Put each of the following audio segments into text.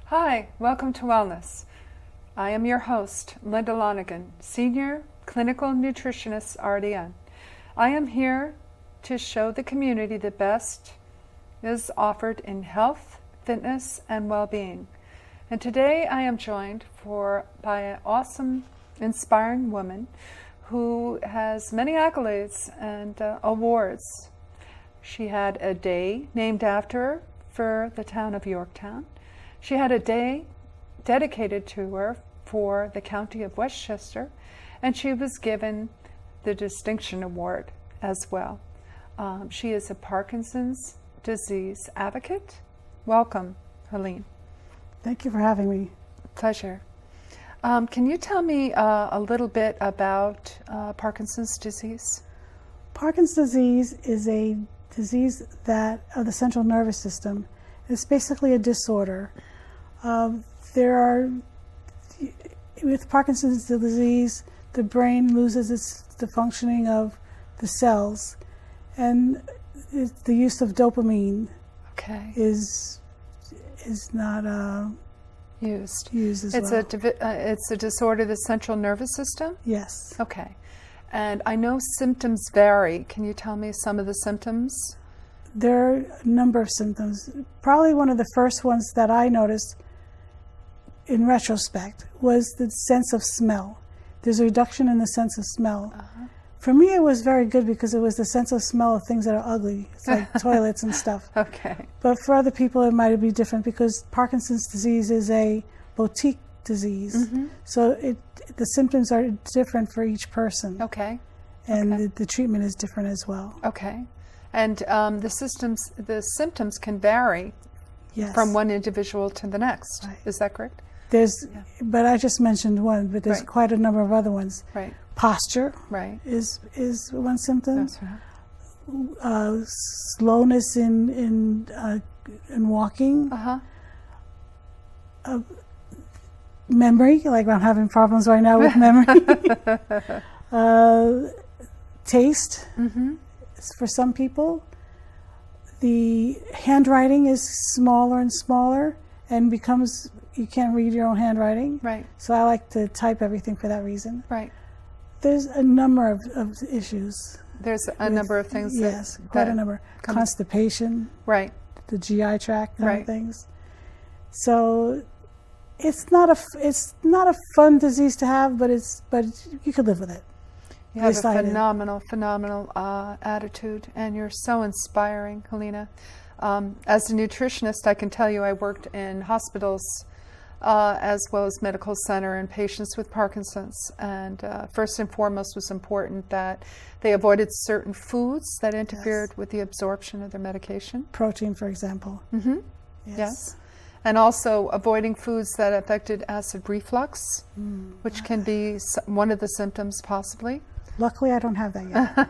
Hi, welcome to Wellness. I am your host, Linda Lonergan, Senior Clinical Nutritionist, RDN. I am here to show the community the best is offered in health, fitness, and well-being. And today I am joined by an awesome, inspiring woman who has many accolades and awards. She had a day named after her for the town of Yorktown. She had a day dedicated to her for the county of Westchester, and she was given the Distinction Award as well. She is a Parkinson's disease advocate. Welcome, Helene. Thank you for having me. Pleasure. Can you tell me a little bit about Parkinson's disease? Parkinson's disease is a disease of the central nervous system. It's basically a disorder. With Parkinson's disease, the brain loses the functioning of the cells, and the use of dopamine is not used as well. It's a disorder of the central nervous system? Yes. Okay. And I know symptoms vary. Can you tell me some of the symptoms? There are a number of symptoms. Probably one of the first ones that I noticed in retrospect was the sense of smell. There's a reduction in the sense of smell. Uh-huh. For me, it was very good because it was the sense of smell of things that are ugly. It's like toilets and stuff. Okay. But for other people, it might be different because Parkinson's disease is a boutique disease. Mm-hmm. So the symptoms are different for each person. Okay. And the treatment is different as well. Okay. And the symptoms can vary from one individual to the next. Right. Is that correct? But I just mentioned one, but there's quite a number of other ones. Right. Posture is one symptom. That's right. Slowness in walking. Uh-huh. Memory, like I'm having problems right now with memory. Taste, for some people. The handwriting is smaller and smaller and you can't read your own handwriting. Right. So I like to type everything for that reason. Right. There's a number of issues. There's a number of things. Yes, quite a number. Constipation. Right. The GI tract kind of things. So it's not a fun disease to have, but you could live with it. You have a phenomenal attitude, and you're so inspiring, Helena. As a nutritionist, I can tell you I worked in hospitals as well as medical center and patients with Parkinson's. And first and foremost was important that they avoided certain foods that interfered with the absorption of their medication. Protein, for example. Mm-hmm. Yes. And also avoiding foods that affected acid reflux, which can be one of the symptoms possibly. Luckily, I don't have that yet.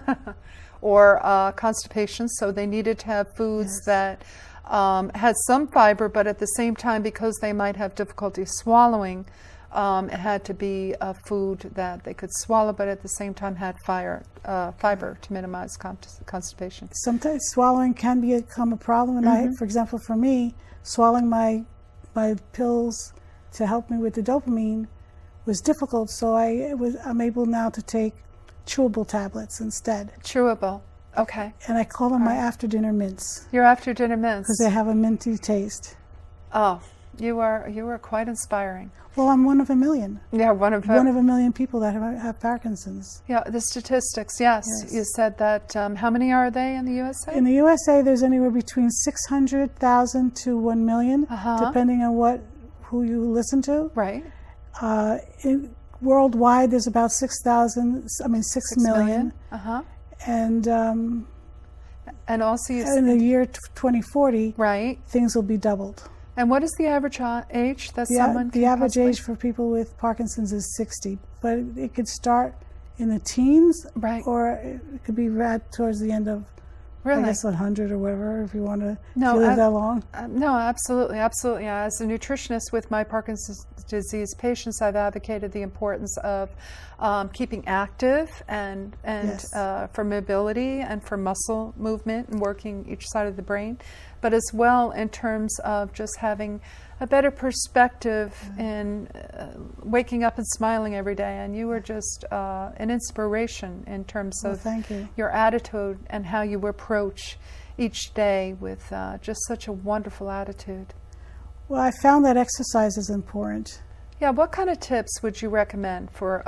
Or constipation, so they needed to have foods that had some fiber, but at the same time, because they might have difficulty swallowing, it had to be a food that they could swallow, but at the same time had fiber to minimize constipation. Sometimes swallowing can become a problem, and for example, for me, swallowing my pills to help me with the dopamine was difficult, so I'm able now to take chewable tablets instead. Chewable, okay. And I call them my after-dinner mints. Your after-dinner mints. Because they have a minty taste. Oh, you are quite inspiring. Well, I'm one of a million. Yeah, one of a million people that have Parkinson's. Yeah, the statistics, yes. You said that, how many are they in the USA? In the USA, there's anywhere between 600,000 to 1 million, depending on who you listen to. Right. Worldwide, there's about 6 million. And also in the year 2040, things will be doubled. And what is the average age that the average age for people with Parkinson's is 60, but it could start in the teens, or it could be right towards the end of, I guess, 100 or whatever, if you want to live that long. No, absolutely. As a nutritionist with my Parkinson's disease patients, I've advocated the importance of keeping active and for mobility and for muscle movement and working each side of the brain, but as well in terms of just having a better perspective in waking up and smiling every day. And you were just an inspiration in terms of thank you. your attitude and how you approach each day with just such a wonderful attitude. Well, I found that exercise is important. Yeah, what kind of tips would you recommend for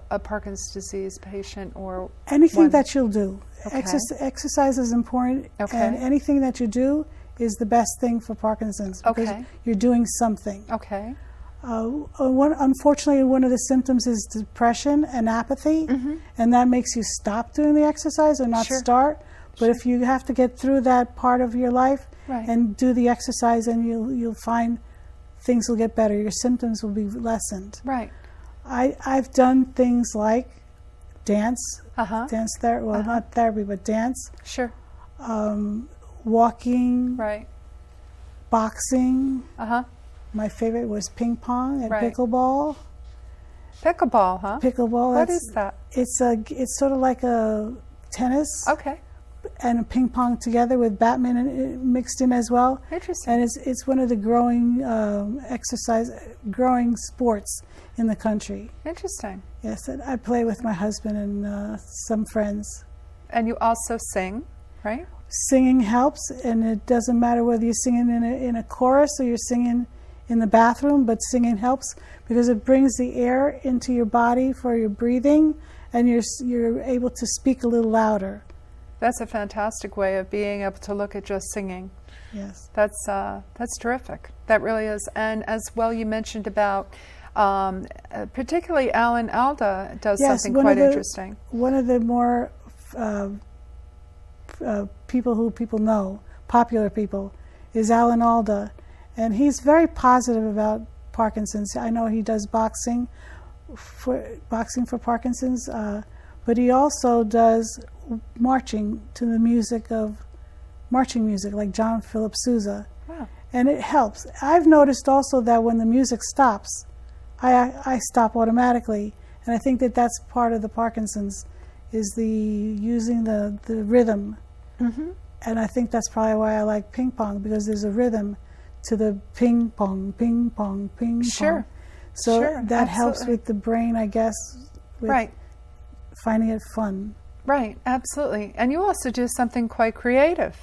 a Parkinson's disease patient or anything that you'll do? Okay. Exercise is important, and anything that you do is the best thing for Parkinson's because you're doing something. Okay. Unfortunately, one of the symptoms is depression and apathy, and that makes you stop doing the exercise or not start. But if you have to get through that part of your life and do the exercise, and you'll find things will get better. Your symptoms will be lessened. Right. I've done things like dance, dance therapy. Well, not therapy, but dance. Sure. Walking. Right. Boxing. My favorite was ping pong and pickleball. Pickleball, huh? Pickleball. What is that? It's sort of like a tennis. Okay. And a ping pong together with badminton mixed in as well. Interesting. And it's one of the growing growing sports in the country. Interesting. Yes, and I play with my husband and some friends. And you also sing, right? Singing helps, and it doesn't matter whether you're singing in a chorus or you're singing in the bathroom, but singing helps because it brings the air into your body for your breathing, and you're able to speak a little louder. That's a fantastic way of being able to look at just singing. Yes. That's terrific. That really is. And as well, you mentioned about particularly Alan Alda does something quite interesting. One of the more people who people know, popular people, is Alan Alda. And he's very positive about Parkinson's. I know he does boxing for Parkinson's, but he also does marching to the marching music like John Philip Sousa. Wow. And it helps. I've noticed also that when the music stops, I stop automatically, and I think that that's part of the Parkinson's is using the rhythm. And I think that's probably why I like ping pong, because there's a rhythm to the ping pong, ping pong, ping pong. So that helps with the brain, I guess, with finding it fun. Right, absolutely. And you also do something quite creative.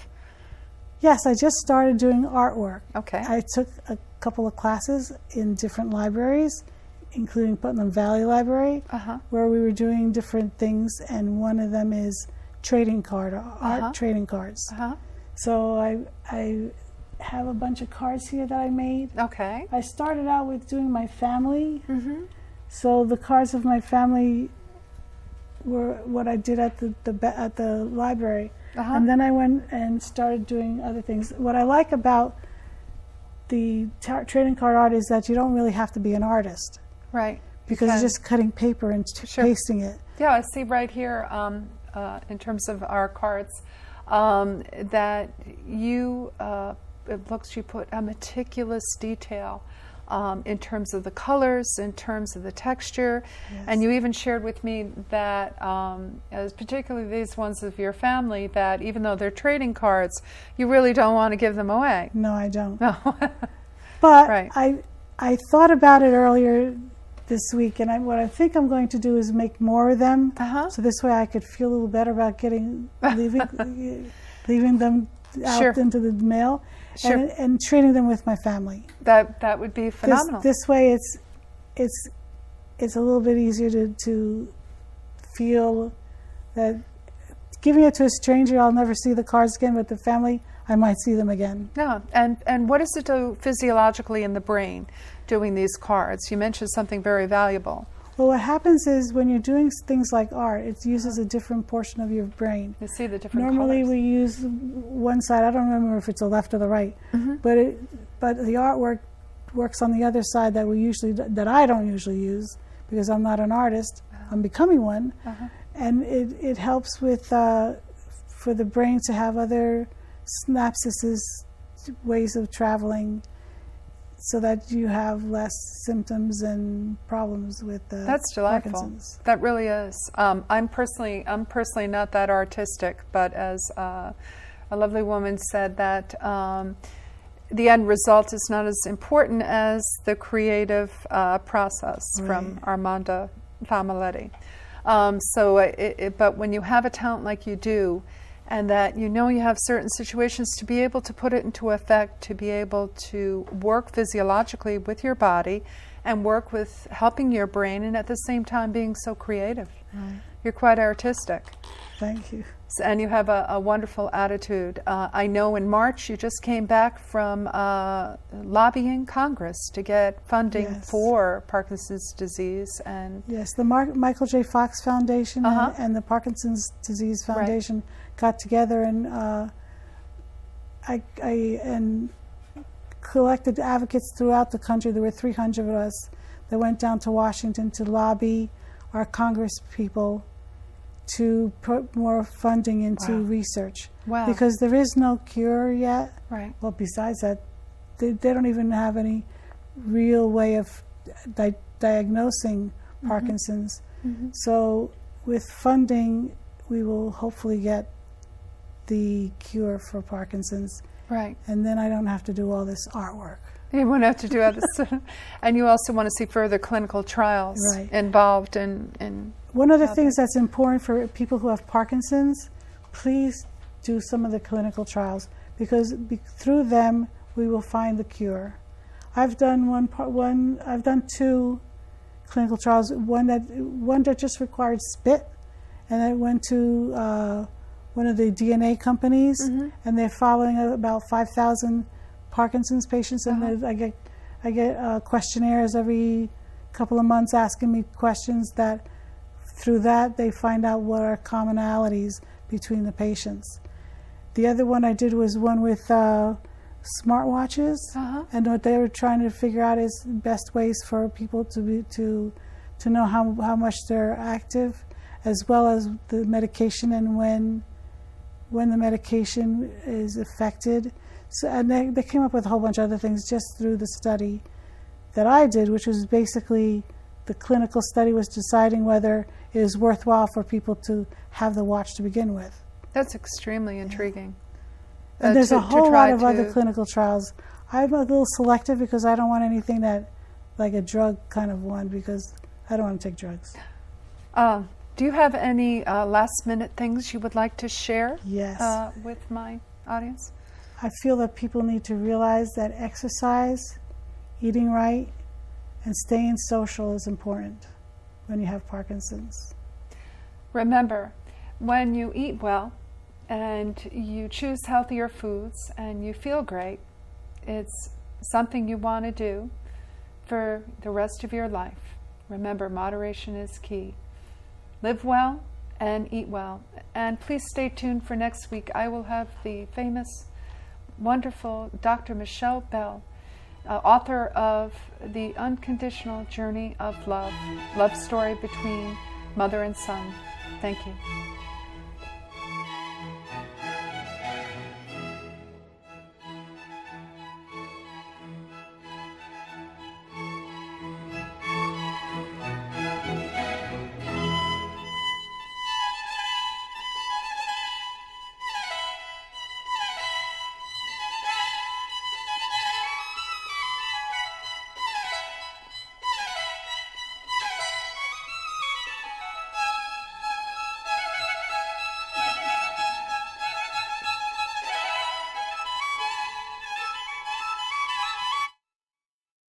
Yes, I just started doing artwork. Okay. I took a couple of classes in different libraries, including Putnam Valley Library, where we were doing different things, and one of them is trading card, art trading cards. So I have a bunch of cards here that I made. Okay. I started out with doing my family. So the cards of my family were what I did at the library, and then I went and started doing other things. What I like about the trading card art is that you don't really have to be an artist, right? Because you're just cutting paper and pasting it. Yeah, I see right here in terms of our cards that you it looks you put a meticulous detail in terms of the colors, in terms of the texture, and you even shared with me that, as particularly these ones of your family, that even though they're trading cards, you really don't want to give them away. No, I don't. No. But I thought about it earlier this week, and what I think I'm going to do is make more of them, so this way I could feel a little better about leaving them out into the mail. And treating them with my family. That would be phenomenal. This way, it's a little bit easier to feel that giving it to a stranger, I'll never see the cards again, but the family, I might see them again. No, and what does it do physiologically in the brain, doing these cards? You mentioned something very valuable. Well, what happens is when you're doing things like art, it uses a different portion of your brain. You see the different Normally colors. we use one side. I don't remember if it's the left or the right, but the artwork works on the other side that I don't usually use because I'm not an artist. I'm becoming one, and it helps with for the brain to have other synapses, ways of traveling, so that you have less symptoms and problems with That's delightful. Parkinson's. That really is. I'm personally not that artistic, but as a lovely woman said that the end result is not as important as the creative process from Armanda Familetti. But when you have a talent like you do, and that you know you have certain situations, to be able to put it into effect, to be able to work physiologically with your body and work with helping your brain, and at the same time being so creative. Right. You're quite artistic. Thank you. And you have a wonderful attitude. I know in March you just came back from lobbying Congress to get funding for Parkinson's disease. And yes, the Michael J. Fox Foundation and the Parkinson's Disease Foundation got together and I collected advocates throughout the country. There were 300 of us that went down to Washington to lobby our Congress people to put more funding into research. Wow. Because there is no cure yet. Right. Well, besides that, they don't even have any real way of diagnosing Parkinson's. So with funding, we will hopefully get the cure for Parkinson's. Right. And then I don't have to do all this artwork. You won't have to do all this. And you also want to see further clinical trials involved in one of the things that's important for people who have Parkinson's, please do some of the clinical trials, because through them we will find the cure. I've done I've done 2 clinical trials. One that just required spit, and I went to one of the DNA companies, and they're following about 5,000 Parkinson's patients, and I get questionnaires every couple of months asking me questions that. Through that, they find out what are commonalities between the patients. The other one I did was one with smartwatches, and what they were trying to figure out is best ways for people to know how much they're active, as well as the medication and when the medication is affected. So, and they came up with a whole bunch of other things just through the study that I did, which was basically the clinical study was deciding whether it is worthwhile for people to have the watch to begin with. That's extremely intriguing. And there's a whole lot of other clinical trials. I'm a little selective because I don't want anything that, like a drug kind of one, because I don't want to take drugs. Do you have any last minute things you would like to share with my audience? I feel that people need to realize that exercise, eating right, and staying social is important when you have Parkinson's. Remember, when you eat well and you choose healthier foods and you feel great, it's something you want to do for the rest of your life. Remember, moderation is key. Live well and eat well. And please stay tuned for next week. I will have the famous, wonderful Dr. Michelle Bell, author of The Unconditional Journey of Love, love story between mother and son. Thank you.